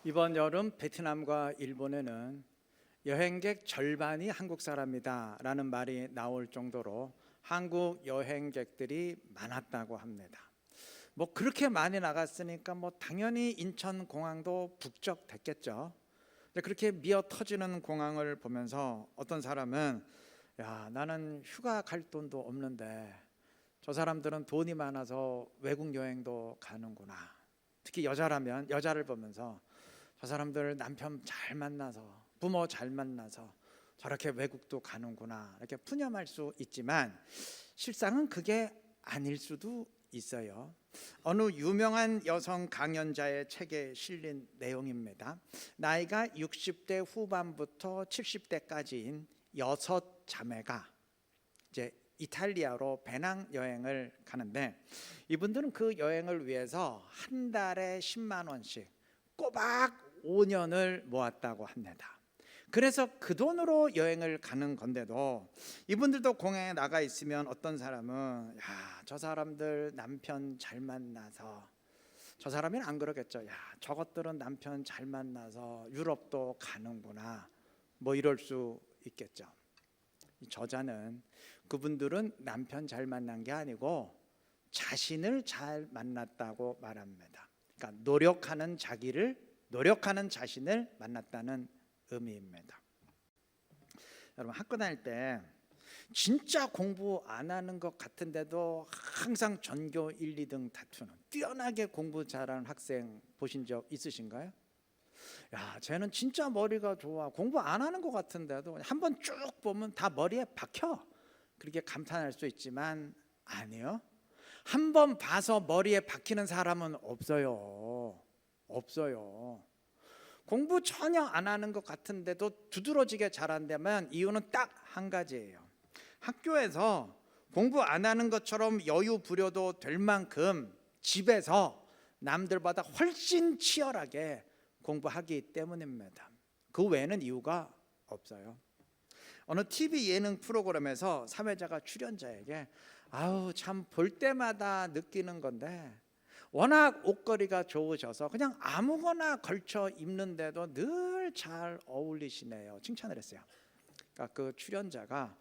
이번 여름 베트남과 일본에는 여행객 절반이 한국 사람이다 라는 말이 나올 정도로 한국 여행객들이 많았다고 합니다. 그렇게 많이 나갔으니까 당연히 인천공항도 북적댔겠죠. 그렇게 미어 터지는 공항을 보면서 어떤 사람은 나는 휴가 갈 돈도 없는데 저 사람들은 돈이 많아서 외국 여행도 가는구나. 특히 여자라면 여자를 보면서 저 사람들 남편 잘 만나서 부모 잘 만나서 저렇게 외국도 가는구나 이렇게 푸념할 수 있지만 실상은 그게 아닐 수도 있어요. 어느 유명한 여성 강연자의 책에 실린 내용입니다. 나이가 60대 후반부터 70대까지인 6자매가 이제 이탈리아로 배낭 여행을 가는데 이분들은 그 여행을 위해서 한 달에 10만 원씩 꼬박 5년을 모았다고 합니다. 그래서 그 돈으로 여행을 가는 건데도 이분들도 공항에 나가 있으면 어떤 사람은 저 사람들 남편 잘 만나서, 저 사람은 안 그러겠죠. 저것들은 남편 잘 만나서 유럽도 가는구나 이럴 수 있겠죠. 이 저자는 그분들은 남편 잘 만난 게 아니고 자신을 잘 만났다고 말합니다. 그러니까 노력하는 자신을 만났다는 의미입니다. 여러분, 학교 다닐 때 진짜 공부 안 하는 것 같은데도 항상 전교 1, 2등 다투는 뛰어나게 공부 잘하는 학생 보신 적 있으신가요? 쟤는 진짜 머리가 좋아, 공부 안 하는 것 같은데도 한번 쭉 보면 다 머리에 박혀. 그렇게 감탄할 수 있지만 아니요, 한번 봐서 머리에 박히는 사람은 없어요. 공부 전혀 안 하는 것 같은데도 두드러지게 잘한다면 이유는 딱 한 가지예요. 학교에서 공부 안 하는 것처럼 여유 부려도 될 만큼 집에서 남들보다 훨씬 치열하게 공부하기 때문입니다. 그 외에는 이유가 없어요. 어느 TV 예능 프로그램에서 사회자가 출연자에게 참 볼 때마다 느끼는 건데 워낙 옷걸이가 좋으셔서 그냥 아무거나 걸쳐 입는데도 늘 잘 어울리시네요, 칭찬을 했어요. 그러니까 그 출연자가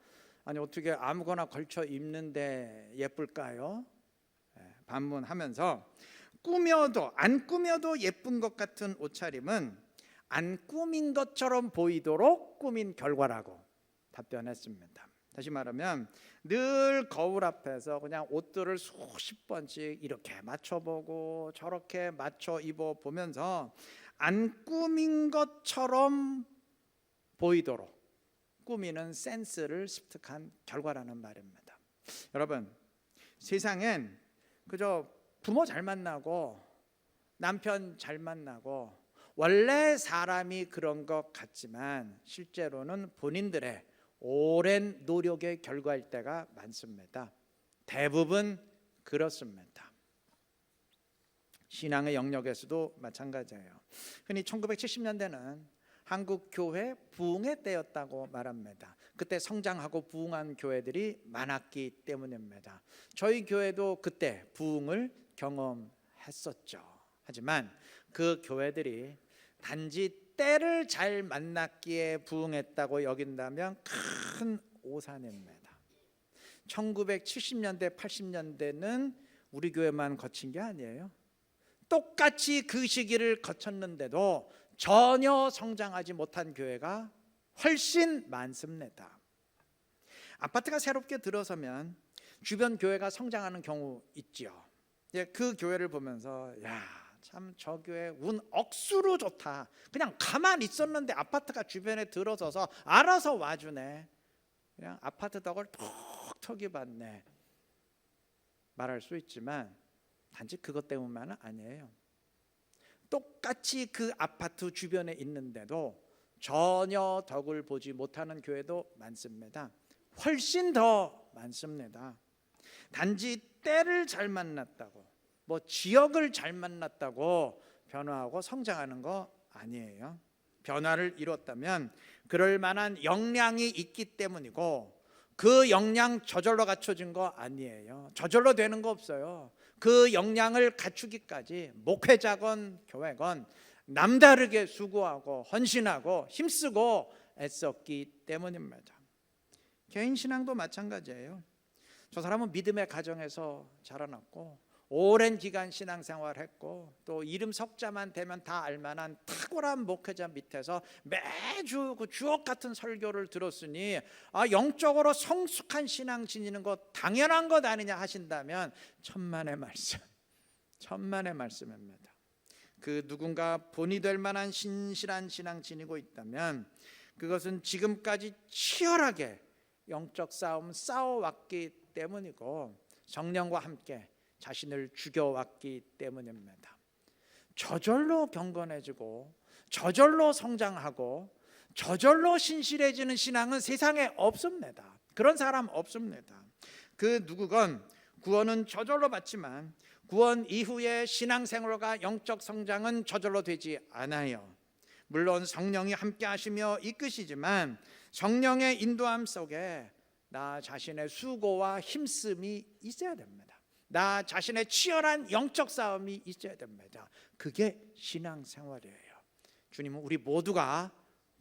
아니 어떻게 아무거나 걸쳐 입는데 예쁠까요? 반문하면서 꾸며도 안 꾸며도 예쁜 것 같은 옷차림은 안 꾸민 것처럼 보이도록 꾸민 결과라고 답변했습니다. 다시 말하면 늘 거울 앞에서 그냥 옷들을 수십 번씩 이렇게 맞춰보고 저렇게 맞춰 입어 보면서 안 꾸민 것처럼 보이도록 꾸미는 센스를 습득한 결과라는 말입니다. 여러분, 세상엔 그저 부모 잘 만나고 남편 잘 만나고 원래 사람이 그런 것 같지만 실제로는 본인들의 오랜 노력의 결과일 때가 많습니다. 대부분 그렇습니다. 신앙의 영역에서도 마찬가지예요. 흔히 1970년대는 한국 교회 부흥의 때였다고 말합니다. 그때 성장하고 부흥한 교회들이 많았기 때문입니다. 저희 교회도 그때 부흥을 경험했었죠. 하지만 그 교회들이 단지 때를 잘 만났기에 부흥했다고 여긴다면 큰 오산입니다. 1970년대, 80년대는 우리 교회만 거친 게 아니에요. 똑같이 그 시기를 거쳤는데도 전혀 성장하지 못한 교회가 훨씬 많습니다. 아파트가 새롭게 들어서면 주변 교회가 성장하는 경우 있죠. 그 교회를 보면서 참 저 교회 운 억수로 좋다. 그냥 가만히 있었는데 아파트가 주변에 들어서서 알아서 와주네. 그냥 아파트 덕을 톡톡히 받네. 말할 수 있지만 단지 그것 때문만은 아니에요. 똑같이 그 아파트 주변에 있는데도 전혀 덕을 보지 못하는 교회도 많습니다. 훨씬 더 많습니다. 단지 때를 잘 만났다고 지역을 잘 만났다고 변화하고 성장하는 거 아니에요. 변화를 이뤘다면 그럴 만한 역량이 있기 때문이고 그 역량 저절로 갖춰진 거 아니에요. 저절로 되는 거 없어요. 그 역량을 갖추기까지 목회자건 교회건 남다르게 수고하고 헌신하고 힘쓰고 애썼기 때문입니다. 개인 신앙도 마찬가지예요. 저 사람은 믿음의 가정에서 자라났고 오랜 기간 신앙생활했고 또 이름 석자만 되면 다 알만한 탁월한 목회자 밑에서 매주 그 주옥 같은 설교를 들었으니 영적으로 성숙한 신앙 지니는 것 당연한 것 아니냐 하신다면 천만의 말씀입니다. 그 누군가 본이 될 만한 신실한 신앙 지니고 있다면 그것은 지금까지 치열하게 영적 싸움 싸워왔기 때문이고 성령과 함께 자신을 죽여왔기 때문입니다. 저절로 경건해지고 저절로 성장하고 저절로 신실해지는 신앙은 세상에 없습니다. 그런 사람 없습니다. 그 누구건 구원은 저절로 받지만 구원 이후의 신앙생활과 영적 성장은 저절로 되지 않아요. 물론 성령이 함께 하시며 이끄시지만 성령의 인도함 속에 나 자신의 수고와 힘씀이 있어야 됩니다. 나 자신의 치열한 영적 싸움이 있어야 됩니다. 그게 신앙생활이에요. 주님은 우리 모두가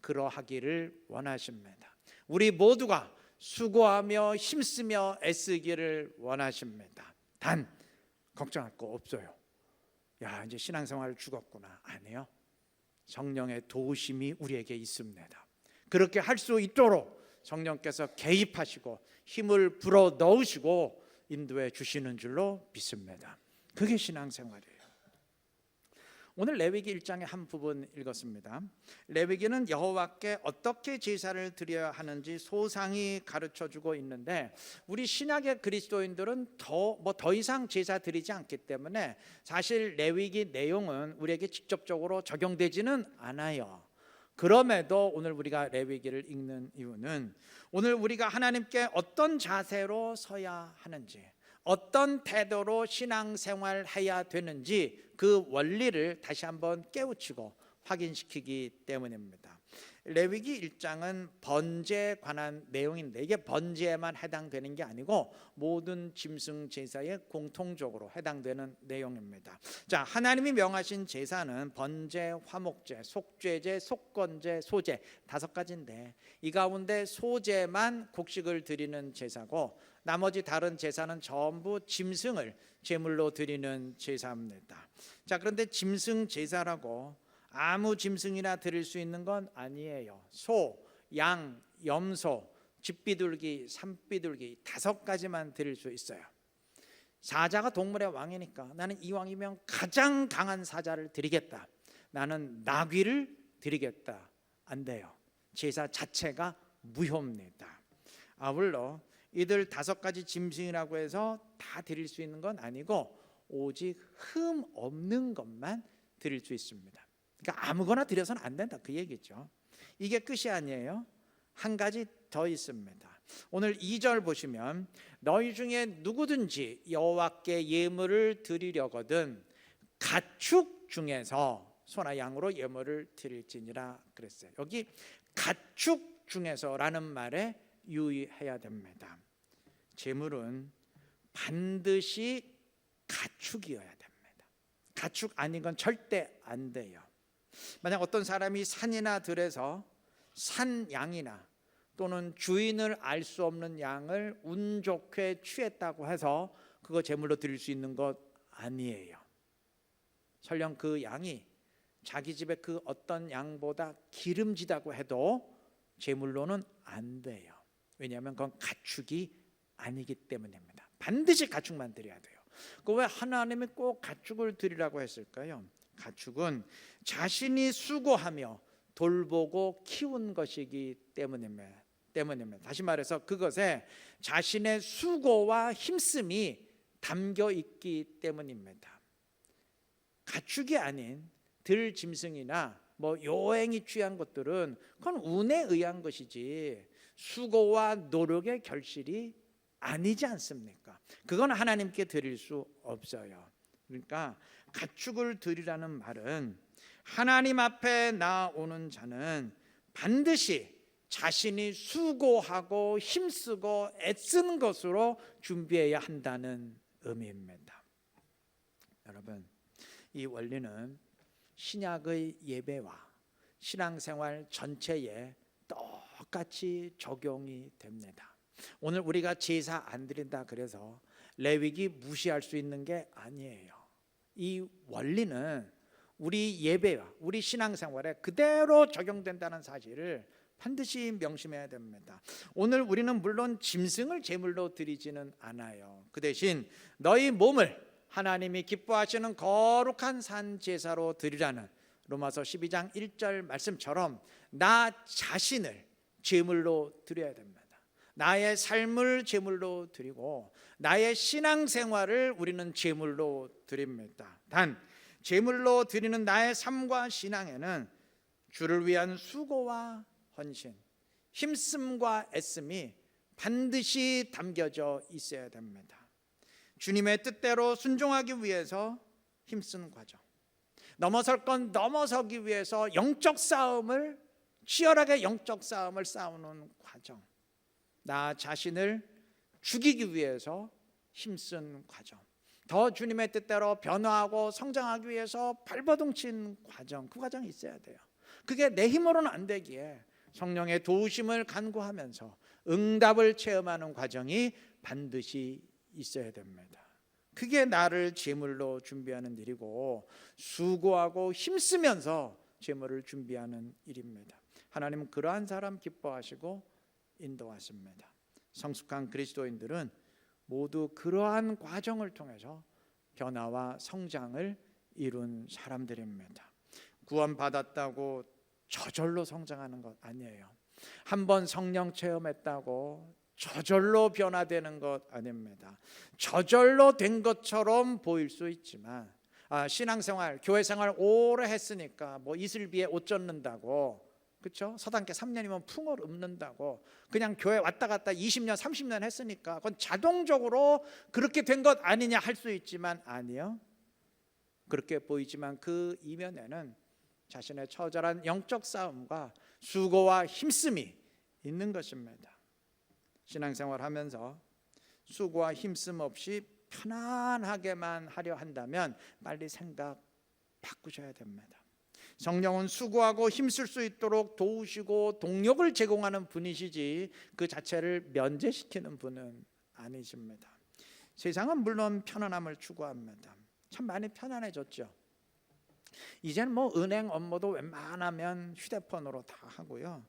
그러하기를 원하십니다. 우리 모두가 수고하며 힘쓰며 애쓰기를 원하십니다. 단 걱정할 거 없어요. 야, 이제 신앙생활 죽었구나. 아니요. 성령의 도우심이 우리에게 있습니다. 그렇게 할 수 있도록 성령께서 개입하시고 힘을 불어 넣으시고 인도해 주시는 줄로 믿습니다. 그게 신앙생활이에요. 오늘 레위기 1장의 한 부분 읽었습니다. 레위기는 여호와께 어떻게 제사를 드려야 하는지 소상히 가르쳐주고 있는데 우리 신약의 그리스도인들은 더 이상 제사 드리지 않기 때문에 사실 레위기 내용은 우리에게 직접적으로 적용되지는 않아요. 그럼에도 오늘 우리가 레위기를 읽는 이유는 오늘 우리가 하나님께 어떤 자세로 서야 하는지 어떤 태도로 신앙생활해야 되는지 그 원리를 다시 한번 깨우치고 확인시키기 때문입니다. 레위기 1장은 번제에 관한 내용인데 이게 번제에만 해당되는 게 아니고 모든 짐승 제사에 공통적으로 해당되는 내용입니다. 자, 하나님이 명하신 제사는 번제, 화목제, 속죄제, 속건제, 소제 5가지인데 이 가운데 소제만 곡식을 드리는 제사고 나머지 다른 제사는 전부 짐승을 제물로 드리는 제사입니다. 자, 그런데 짐승 제사라고 아무 짐승이나 드릴 수 있는 건 아니에요. 소, 양, 염소, 집비둘기, 산비둘기 5가지만 드릴 수 있어요. 사자가 동물의 왕이니까 나는 이왕이면 가장 강한 사자를 드리겠다. 나는 나귀를 드리겠다. 안 돼요. 제사 자체가 무효입니다. 아울러 이들 5가지 짐승이라고 해서 다 드릴 수 있는 건 아니고 오직 흠 없는 것만 드릴 수 있습니다. 그러니까 아무거나 드려서는 안 된다 그 얘기죠. 이게 끝이 아니에요. 한 가지 더 있습니다. 오늘 2절 보시면 너희 중에 누구든지 여호와께 예물을 드리려거든 가축 중에서 소나 양으로 예물을 드릴지니라 그랬어요. 여기 가축 중에서라는 말에 유의해야 됩니다. 제물은 반드시 가축이어야 됩니다. 가축 아닌 건 절대 안 돼요. 만약 어떤 사람이 산이나 들에서 산 양이나 또는 주인을 알 수 없는 양을 운 좋게 취했다고 해서 그거 제물로 드릴 수 있는 것 아니에요. 설령 그 양이 자기 집에 그 어떤 양보다 기름지다고 해도 제물로는 안 돼요. 왜냐하면 그건 가축이 아니기 때문입니다. 반드시 가축만 드려야 돼요. 그 왜 하나님이 꼭 가축을 드리라고 했을까요? 가축은 자신이 수고하며 돌보고 키운 것이기 때문입니다. 다시 말해서 그것에 자신의 수고와 힘씀이 담겨 있기 때문입니다. 가축이 아닌 들짐승이나 요행이 취한 것들은 그건 운에 의한 것이지 수고와 노력의 결실이 아니지 않습니까? 그건 하나님께 드릴 수 없어요. 그러니까 가축을 드리라는 말은 하나님 앞에 나오는 자는 반드시 자신이 수고하고 힘쓰고 애쓰는 것으로 준비해야 한다는 의미입니다. 여러분, 이 원리는 신약의 예배와 신앙생활 전체에 똑같이 적용이 됩니다. 오늘 우리가 제사 안 드린다 그래서 레위기 무시할 수 있는 게 아니에요. 이 원리는 우리 예배와 우리 신앙생활에 그대로 적용된다는 사실을 반드시 명심해야 됩니다. 오늘 우리는 물론 짐승을 제물로 드리지는 않아요. 그 대신 너희 몸을 하나님이 기뻐하시는 거룩한 산 제사로 드리라는 로마서 12장 1절 말씀처럼 나 자신을 제물로 드려야 됩니다. 나의 삶을 제물로 드리고 나의 신앙생활을 우리는 제물로 드립니다. 단 제물로 드리는 나의 삶과 신앙에는 주를 위한 수고와 헌신, 힘씀과 애씀이 반드시 담겨져 있어야 됩니다. 주님의 뜻대로 순종하기 위해서 힘쓰는 과정, 넘어설 건 넘어서기 위해서 치열하게 영적 싸움을 싸우는 과정, 나 자신을 죽이기 위해서 힘쓴 과정, 더 주님의 뜻대로 변화하고 성장하기 위해서 발버둥친 과정, 그 과정이 있어야 돼요. 그게 내 힘으로는 안 되기에 성령의 도우심을 간구하면서 응답을 체험하는 과정이 반드시 있어야 됩니다. 그게 나를 제물로 준비하는 일이고 수고하고 힘쓰면서 제물을 준비하는 일입니다. 하나님은 그러한 사람 기뻐하시고 인도하십니다. 성숙한 그리스도인들은 모두 그러한 과정을 통해서 변화와 성장을 이룬 사람들입니다. 구원받았다고 저절로 성장하는 것 아니에요. 한번 성령 체험했다고 저절로 변화되는 것 아닙니다. 저절로 된 것처럼 보일 수 있지만 신앙생활, 교회생활 오래 했으니까 뭐 이슬비에 옷 젖는다고, 그렇죠? 서당계 3년이면 풍을 읊는다고 그냥 교회 왔다 갔다 20년 30년 했으니까 그건 자동적으로 그렇게 된 것 아니냐 할 수 있지만 아니요, 그렇게 보이지만 그 이면에는 자신의 처절한 영적 싸움과 수고와 힘씀이 있는 것입니다. 신앙생활 하면서 수고와 힘씀 없이 편안하게만 하려 한다면 빨리 생각 바꾸셔야 됩니다. 성령은 수고하고 힘쓸 수 있도록 도우시고 동력을 제공하는 분이시지 그 자체를 면제시키는 분은 아니십니다. 세상은 물론 편안함을 추구합니다. 참 많이 편안해졌죠. 이제는 뭐 은행 업무도 웬만하면 휴대폰으로 다 하고요.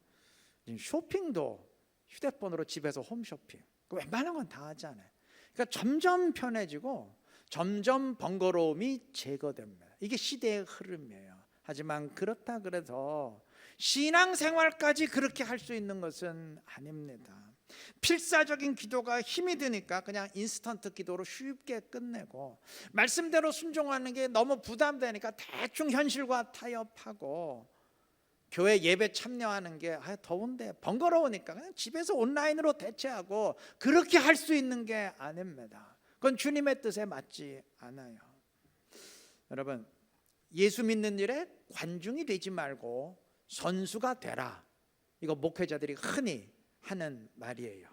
쇼핑도 휴대폰으로 집에서 홈쇼핑, 웬만한 건 다 하잖아요. 그러니까 점점 편해지고 점점 번거로움이 제거됩니다. 이게 시대의 흐름이에요. 하지만 그렇다 그래서 신앙생활까지 그렇게 할 수 있는 것은 아닙니다. 필사적인 기도가 힘이 드니까 그냥 인스턴트 기도로 쉽게 끝내고, 말씀대로 순종하는 게 너무 부담되니까 대충 현실과 타협하고, 교회 예배 참여하는 게 더운데 번거로우니까 그냥 집에서 온라인으로 대체하고, 그렇게 할 수 있는 게 아닙니다. 그건 주님의 뜻에 맞지 않아요. 여러분, 예수 믿는 일에 관중이 되지 말고 선수가 되라, 이거 목회자들이 흔히 하는 말이에요.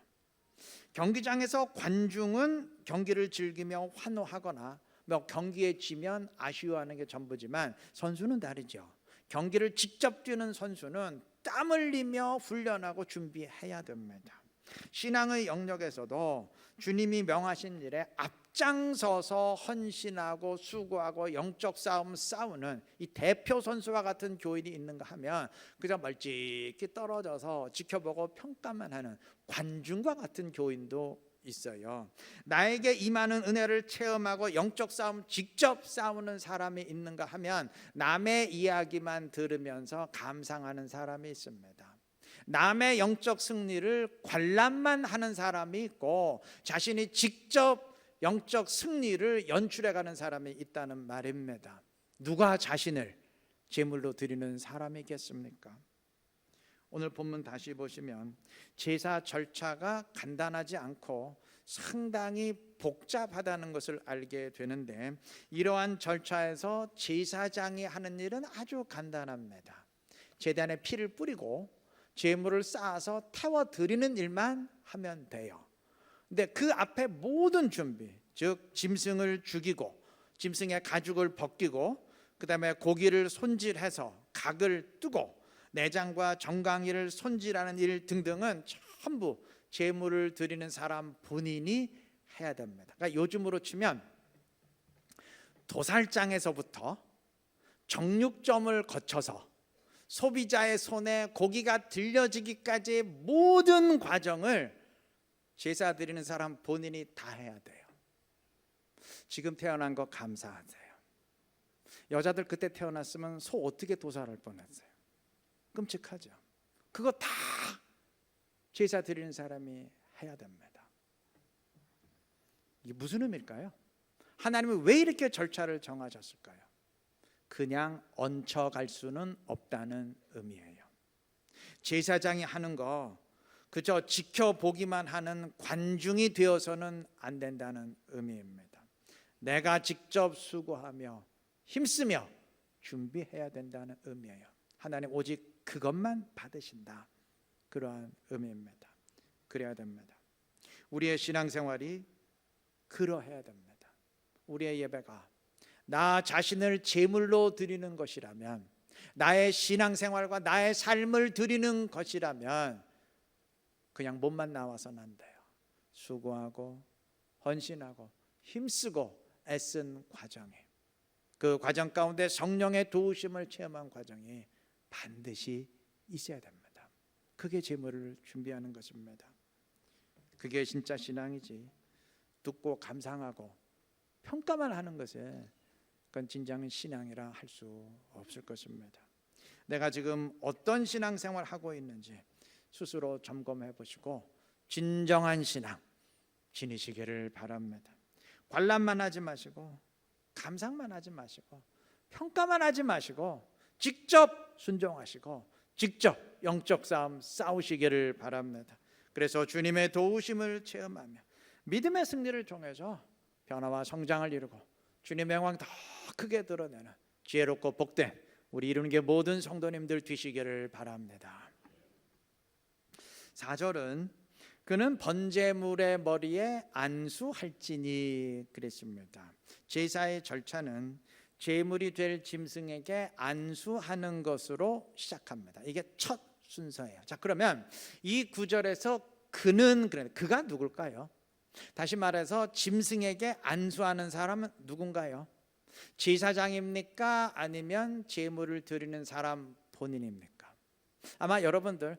경기장에서 관중은 경기를 즐기며 환호하거나 뭐 경기에 지면 아쉬워하는 게 전부지만 선수는 다르죠. 경기를 직접 뛰는 선수는 땀 흘리며 훈련하고 준비해야 됩니다. 신앙의 영역에서도 주님이 명하신 일에 앞장서서 헌신하고 수고하고 영적 싸움 싸우는 이 대표 선수와 같은 교인이 있는가 하면 그저 멀찍이 떨어져서 지켜보고 평가만 하는 관중과 같은 교인도 있어요. 나에게 임하는 은혜를 체험하고 영적 싸움 직접 싸우는 사람이 있는가 하면 남의 이야기만 들으면서 감상하는 사람이 있습니다. 남의 영적 승리를 관람만 하는 사람이 있고 자신이 직접 영적 승리를 연출해가는 사람이 있다는 말입니다. 누가 자신을 제물로 드리는 사람이겠습니까? 오늘 본문 다시 보시면 제사 절차가 간단하지 않고 상당히 복잡하다는 것을 알게 되는데, 이러한 절차에서 제사장이 하는 일은 아주 간단합니다. 제단에 피를 뿌리고 제물을 쌓아서 태워 드리는 일만 하면 돼요. 근데 그 앞에 모든 준비, 즉 짐승을 죽이고 짐승의 가죽을 벗기고 그 다음에 고기를 손질해서 각을 뜨고 내장과 정강이를 손질하는 일 등등은 전부 제물을 드리는 사람 본인이 해야 됩니다. 그러니까 요즘으로 치면 도살장에서부터 정육점을 거쳐서 소비자의 손에 고기가 들려지기까지의 모든 과정을 제사 드리는 사람 본인이 다 해야 돼요. 지금 태어난 거 감사하세요. 여자들 그때 태어났으면 소 어떻게 도살할 뻔했어요. 끔찍하죠. 그거 다 제사 드리는 사람이 해야 됩니다. 이게 무슨 의미일까요? 하나님은 왜 이렇게 절차를 정하셨을까요? 그냥 얹혀갈 수는 없다는 의미예요. 제사장이 하는 거 그저 지켜보기만 하는 관중이 되어서는 안 된다는 의미입니다. 내가 직접 수고하며 힘쓰며 준비해야 된다는 의미예요. 하나님 오직 그것만 받으신다, 그러한 의미입니다. 그래야 됩니다. 우리의 신앙생활이 그러해야 됩니다. 우리의 예배가 나 자신을 제물로 드리는 것이라면, 나의 신앙생활과 나의 삶을 드리는 것이라면 그냥 몸만 나와서는 안 돼요. 수고하고 헌신하고 힘쓰고 애쓴 과정이, 그 과정 가운데 성령의 도우심을 체험한 과정이 반드시 있어야 됩니다. 그게 제물을 준비하는 것입니다. 그게 진짜 신앙이지. 듣고 감상하고 평가만 하는 것에 그건 진정한 신앙이라 할 수 없을 것입니다. 내가 지금 어떤 신앙생활 하고 있는지 스스로 점검해 보시고 진정한 신앙 지니시기를 바랍니다. 관람만 하지 마시고 감상만 하지 마시고 평가만 하지 마시고 직접 순종하시고 직접 영적 싸움 싸우시기를 바랍니다. 그래서 주님의 도우심을 체험하며 믿음의 승리를 통해서 변화와 성장을 이루고 주님의 영광 더 크게 드러내는 지혜롭고 복된 우리 이루는 게 모든 성도님들 되시기를 바랍니다. 4절은 그는 번제물의 머리에 안수할지니 그랬습니다. 제사의 절차는 제물이 될 짐승에게 안수하는 것으로 시작합니다. 이게 첫 순서예요. 자, 그러면 이 구절에서 그는, 그가 누굴까요? 다시 말해서 짐승에게 안수하는 사람은 누군가요? 제사장입니까? 아니면 제물을 드리는 사람 본인입니까? 아마 여러분들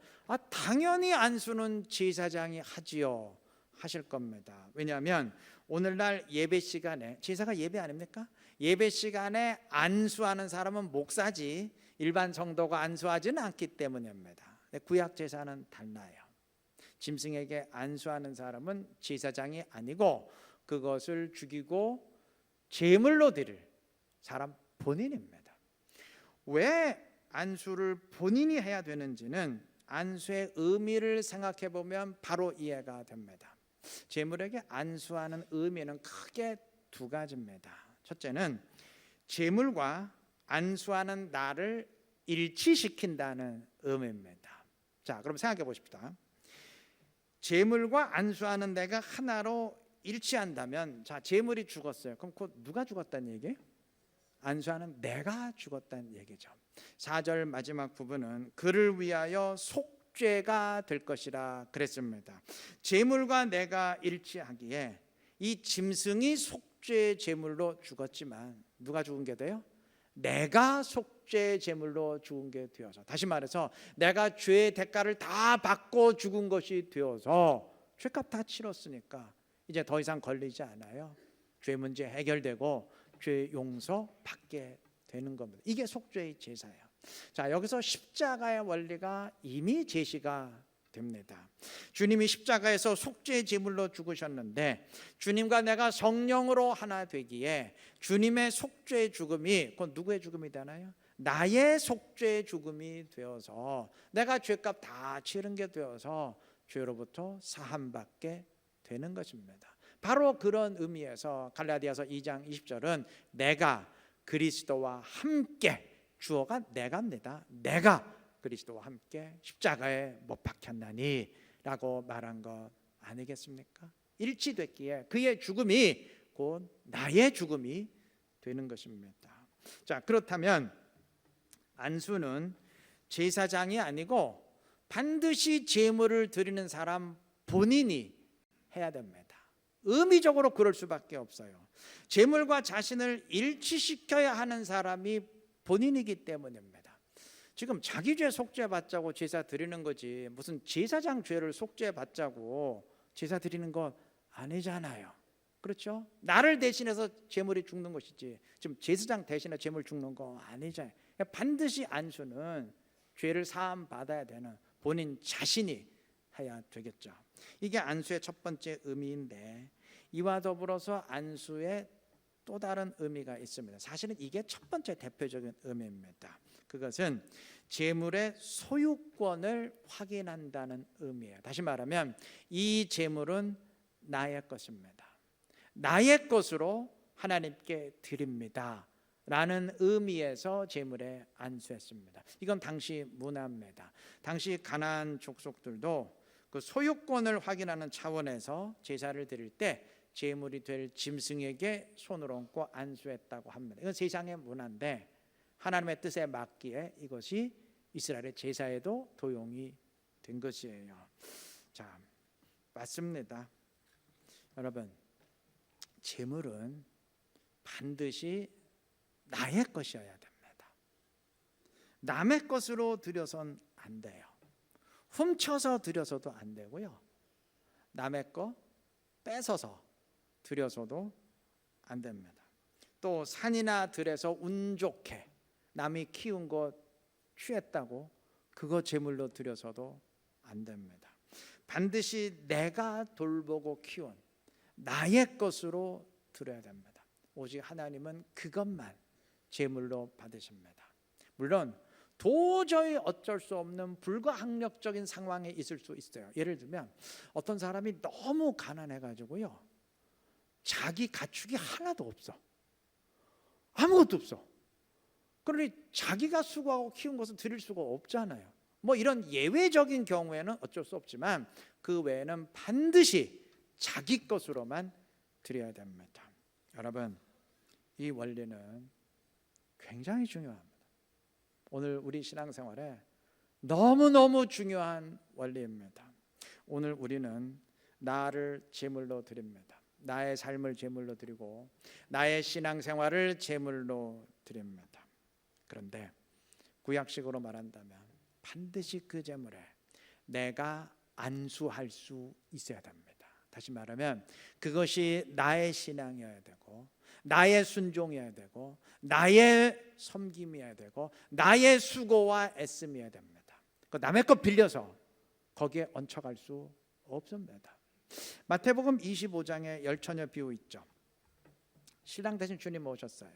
당연히 안수는 제사장이 하지요 하실 겁니다. 왜냐하면 오늘날 예배 시간에, 제사가 예배 아닙니까? 예배 시간에 안수하는 사람은 목사지 일반 성도가 안수하지는 않기 때문입니다. 구약 제사는 달라요. 짐승에게 안수하는 사람은 제사장이 아니고 그것을 죽이고 제물로 드릴 사람 본인입니다. 왜 안수를 본인이 해야 되는지는 안수의 의미를 생각해 보면 바로 이해가 됩니다. 제물에게 안수하는 의미는 크게 두 가지입니다. 첫째는 제물과 안수하는 나를 일치시킨다는 의미입니다. 자, 그럼 생각해 보십시다. 제물과 안수하는 내가 하나로 일치한다면, 자, 제물이 죽었어요. 그럼 그 누가 죽었다는 얘기예요? 안수하는 내가 죽었다는 얘기죠. 4절 마지막 부분은 그를 위하여 속죄가 될 것이라 그랬습니다. 제물과 내가 일치하기에 이 짐승이 속죄 제물로 죽었지만 누가 죽은 게 돼요? 내가 속죄 제물로 죽은 게 되어서, 다시 말해서 내가 죄의 대가를 다 받고 죽은 것이 되어서 죄값 다 치렀으니까 이제 더 이상 걸리지 않아요. 죄 문제 해결되고 죄 용서 받게 되는 겁니다. 이게 속죄의 제사예요. 자, 여기서 십자가의 원리가 이미 제시가 됩니다. 주님이 십자가에서 속죄의 제물로 죽으셨는데 주님과 내가 성령으로 하나 되기에 주님의 속죄의 죽음이 곧 누구의 죽음이 되나요? 나의 속죄의 죽음이 되어서 내가 죄값 다 치른 게 되어서 죄로부터 사함받게 되는 것입니다. 바로 그런 의미에서 갈라디아서 2장 20절은 내가 그리스도와 함께, 주어가 내가입니다. 내가 그리스도와 함께 십자가에 못 박혔나니 라고 말한 것 아니겠습니까? 일치됐기에 그의 죽음이 곧 나의 죽음이 되는 것입니다. 자, 그렇다면 안수는 제사장이 아니고 반드시 제물을 드리는 사람 본인이 해야 됩니다. 의미적으로 그럴 수밖에 없어요. 제물과 자신을 일치시켜야 하는 사람이 본인이기 때문입니다. 지금 자기 죄 속죄받자고 제사 드리는 거지 무슨 제사장 죄를 속죄받자고 제사 드리는 거 아니잖아요. 그렇죠? 나를 대신해서 제물이 죽는 것이지 지금 제사장 대신에 제물 죽는 거 아니잖아요. 반드시 안수는 죄를 사함 받아야 되는 본인 자신이 해야 되겠죠. 이게 안수의 첫 번째 의미인데 이와 더불어서 안수의 또 다른 의미가 있습니다. 사실은 이게 첫 번째 대표적인 의미입니다. 그것은 제물의 소유권을 확인한다는 의미예요. 다시 말하면 이 제물은 나의 것입니다. 나의 것으로 하나님께 드립니다 라는 의미에서 제물에 안수했습니다. 이건 당시 문화입니다. 당시 가나안 족속들도 그 소유권을 확인하는 차원에서 제사를 드릴 때 제물이 될 짐승에게 손을 얹고 안수했다고 합니다. 이건 세상의 문화인데 하나님의 뜻에 맞기에 이것이 이스라엘의 제사에도 도용이 된 것이에요. 자, 맞습니다. 여러분, 제물은 반드시 나의 것이어야 됩니다. 남의 것으로 드려선 안 돼요. 훔쳐서 드려서도 안 되고요. 남의 거 뺏어서 드려서도 안 됩니다. 또 산이나 들에서 운 좋게 남이 키운 거 취했다고 그거 제물로 드려서도 안 됩니다. 반드시 내가 돌보고 키운 나의 것으로 드려야 됩니다. 오직 하나님은 그것만 제물로 받으십니다. 물론 도저히 어쩔 수 없는 불가항력적인 상황에 있을 수 있어요. 예를 들면 어떤 사람이 너무 가난해가지고요, 자기 가축이 하나도 없어. 아무것도 없어. 그러니 자기가 수고하고 키운 것을 드릴 수가 없잖아요. 뭐 이런 예외적인 경우에는 어쩔 수 없지만 그 외에는 반드시 자기 것으로만 드려야 됩니다. 여러분, 이 원리는 굉장히 중요합니다. 오늘 우리 신앙생활에 너무너무 중요한 원리입니다. 오늘 우리는 나를 제물로 드립니다. 나의 삶을 제물로 드리고 나의 신앙생활을 제물로 드립니다. 그런데 구약식으로 말한다면 반드시 그 제물에 내가 안수할 수 있어야 됩니다. 다시 말하면 그것이 나의 신앙이어야 되고 나의 순종이어야 되고 나의 섬김이어야 되고 나의 수고와 애씀이어야 됩니다. 남의 것 빌려서 거기에 얹혀갈 수 없습니다. 마태복음 25장에 열처녀 비유 있죠. 신랑 대신 주님 오셨어요.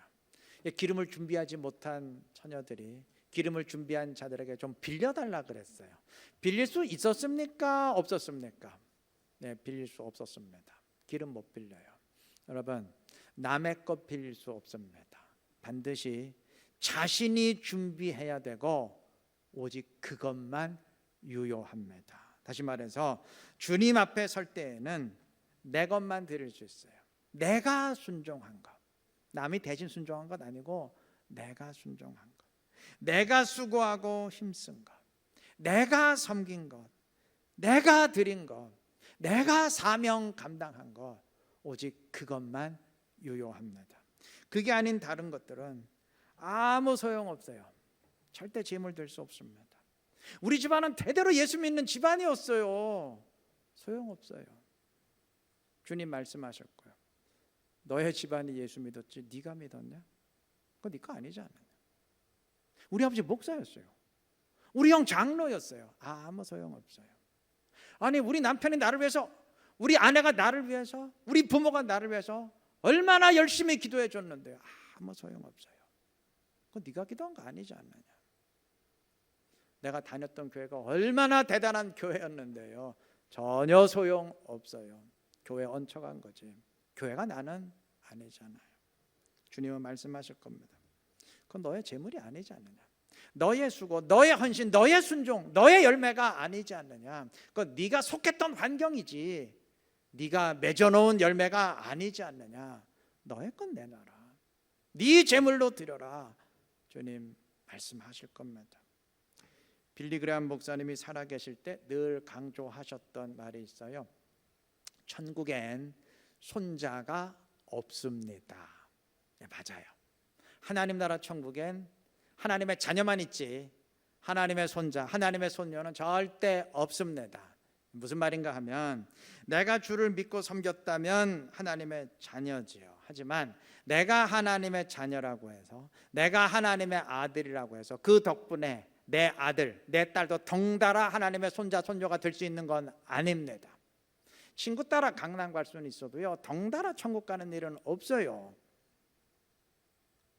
기름을 준비하지 못한 처녀들이 기름을 준비한 자들에게 좀 빌려달라 그랬어요. 빌릴 수 있었습니까? 없었습니까? 네, 빌릴 수 없었습니다. 기름 못 빌려요. 여러분, 남의 것 빌릴 수 없습니다. 반드시 자신이 준비해야 되고 오직 그것만 유효합니다. 다시 말해서 주님 앞에 설 때에는 내 것만 드릴 수 있어요. 내가 순종한 것, 남이 대신 순종한 것 아니고 내가 순종한 것, 내가 수고하고 힘쓴 것, 내가 섬긴 것, 내가 드린 것, 내가 사명 감당한 것, 오직 그것만 유효합니다. 그게 아닌 다른 것들은 아무 소용없어요. 절대 제물 될 수 없습니다. 우리 집안은 대대로 예수 믿는 집안이었어요. 소용없어요. 주님 말씀하실 거예요. 너의 집안이 예수 믿었지 네가 믿었냐? 그건 네 거 아니지 않느냐? 우리 아버지 목사였어요. 우리 형 장로였어요. 아무 소용없어요. 아니 우리 남편이 나를 위해서, 우리 아내가 나를 위해서, 우리 부모가 나를 위해서 얼마나 열심히 기도해 줬는데요. 아무 소용없어요. 그건 네가 기도한 거 아니지 않느냐? 내가 다녔던 교회가 얼마나 대단한 교회였는데요. 전혀 소용없어요. 교회에 얹혀간 거지. 교회가 나는 아니잖아요. 주님은 말씀하실 겁니다. 그건 너의 재물이 아니지 않느냐? 너의 수고, 너의 헌신, 너의 순종, 너의 열매가 아니지 않느냐? 그건 네가 속했던 환경이지 네가 맺어놓은 열매가 아니지 않느냐? 너의 건 내놔라. 네 제물로 드려라. 주님 말씀하실 겁니다. 빌리 그레함 목사님이 살아계실 때 늘 강조하셨던 말이 있어요. 천국엔 손자가 없습니다. 네, 맞아요. 하나님 나라 천국엔 하나님의 자녀만 있지 하나님의 손자, 하나님의 손녀는 절대 없습니다. 무슨 말인가 하면 내가 주를 믿고 섬겼다면 하나님의 자녀지요. 하지만 내가 하나님의 자녀라고 해서, 내가 하나님의 아들이라고 해서 그 덕분에 내 아들, 내 딸도 덩달아 하나님의 손자, 손녀가 될 수 있는 건 아닙니다. 친구 따라 강남 갈 수는 있어도요, 덩달아 천국 가는 일은 없어요.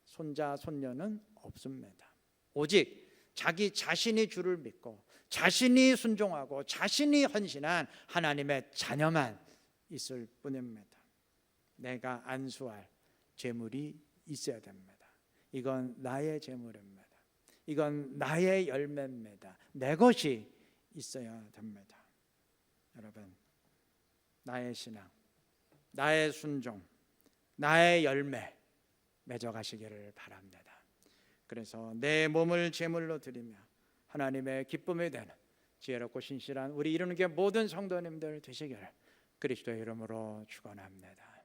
손자, 손녀는 없습니다. 오직 자기 자신이 주를 믿고 자신이 순종하고 자신이 헌신한 하나님의 자녀만 있을 뿐입니다. 내가 안수할 재물이 있어야 됩니다. 이건 나의 재물입니다. 이건 나의 열매입니다. 내 것이 있어야 됩니다. 여러분, 나의 신앙, 나의 순종, 나의 열매 맺어가시기를 바랍니다. 그래서 내 몸을 제물로 드리며 하나님의 기쁨이 되는 지혜롭고 신실한 우리 이루는 게 모든 성도님들 되시기를 그리스도의 이름으로 축원합니다.